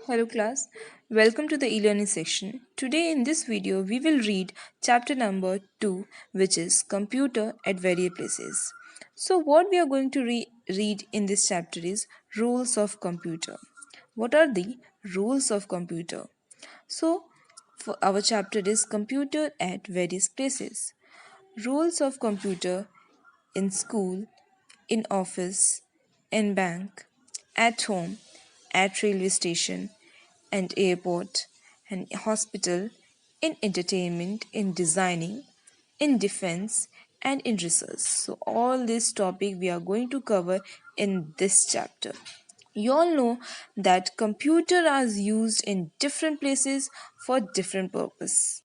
Hello class, welcome to the e-learning section. Today in this video we will read chapter number 2, which is computer at various places. So what we are going to read in this chapter is rules of computer. What are the rules of computer? So for our chapter is computer at various places. Rules of computer in school, in office, in bank, at home, at railway station, and airport, and hospital, in entertainment, in designing, in defense, and in research. So all this topic we are going to cover in this chapter. You all know that computer are used in different places for different purpose.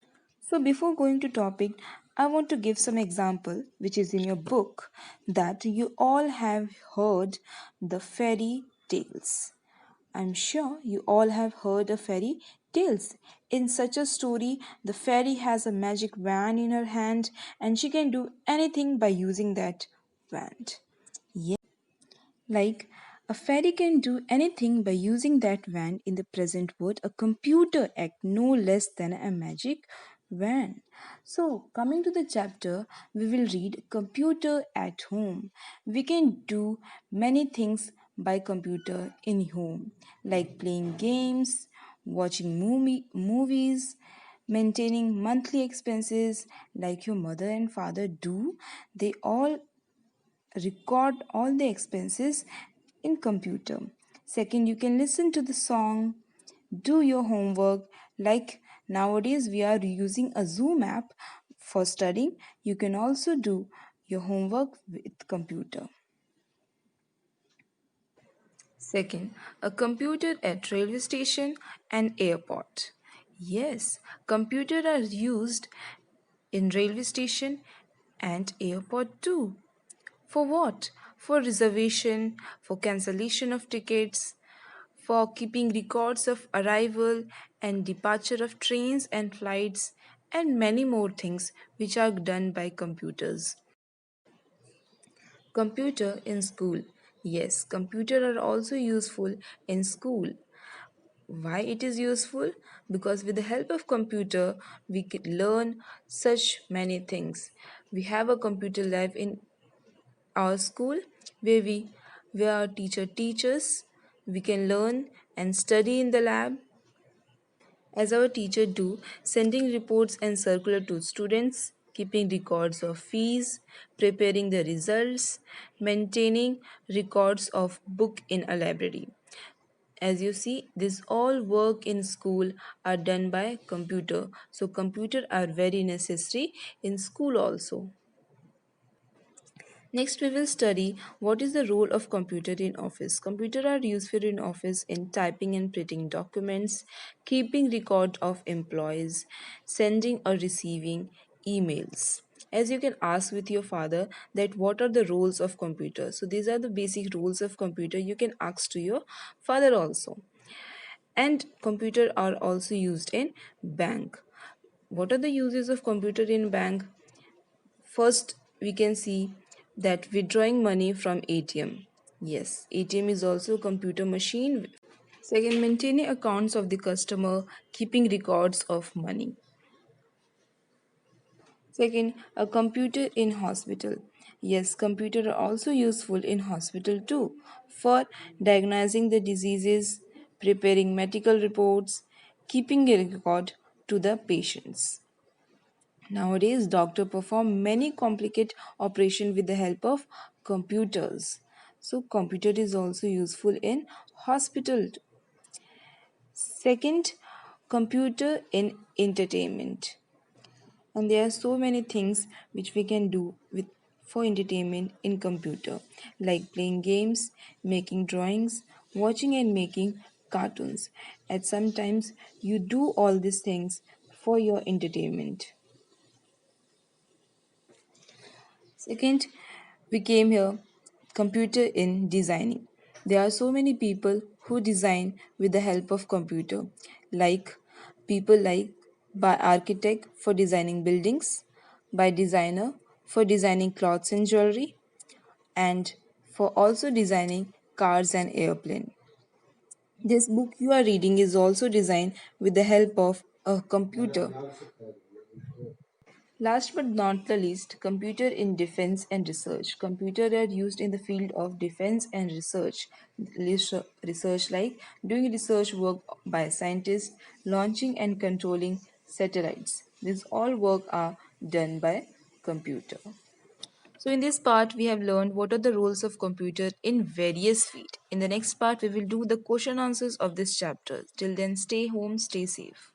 So before going to topic, I want to give some example which is in your book that you all have heard the fairy tales. I'm sure you all have heard of fairy tales. In such a story, the fairy has a magic wand in her hand and she can do anything by using that wand. Like a fairy can do anything by using that wand in the present world, a computer act no less than a magic wand. So, coming to the chapter, we will read computer at home. We can do many things by computer in home, like playing games, watching movies, maintaining monthly expenses like your mother and father do. They all record all the expenses in computer. Second, you can listen to the song, do your homework. Like nowadays we are using a Zoom app for studying. You can also do your homework with computer. Second, a computer at railway station and airport. Yes, computers are used in railway station and airport too. For what? For reservation, for cancellation of tickets, for keeping records of arrival and departure of trains and flights, and many more things which are done by computers. Computer in school. Yes, computer are also useful in school. Why it is useful? Because with the help of computer we can learn such many things. We have a computer lab in our school where our teacher teaches. We can learn and study in the lab as our teacher do, sending reports and circular to students, keeping records of fees, preparing the results, maintaining records of book in a library. As you see, this all work in school are done by computer, so computer are very necessary in school also. Next, we will study what is the role of computer in office. Computer are useful in office in typing and printing documents, keeping record of employees, sending or receiving emails. As you can ask with your father that what are the roles of computer. So these are the basic rules of computer. You can ask to your father also. And computer are also used in bank. What are the uses of computer in bank? First, we can see that withdrawing money from ATM. Yes, ATM is also a computer machine. Second, maintaining accounts of the customer, keeping records of money. Second, a computer in hospital. Yes, computer are also useful in hospital too for diagnosing the diseases, preparing medical reports, keeping a record to the patients. Nowadays, doctors perform many complicated operations with the help of computers. So, computer is also useful in hospital. Second, computer in entertainment. And there are so many things which we can do with for entertainment in computer, like playing games, making drawings, watching and making cartoons. And sometimes you do all these things for your entertainment. Second, we came here computer in designing. There are so many people who design with the help of computer, like people like by architect for designing buildings, by designer for designing clothes and jewelry, and for also designing cars and airplane. This book you are reading is also designed with the help of a computer. Last but not the least, computer in defense and research. Computer are used in the field of defense and research. Research like doing research work by scientists, launching and controlling satellites. These all work are done by computer. So in this part we have learned what are the roles of computer in various fields. In the next part we will do the question answers of this chapter. Till then stay home, stay safe.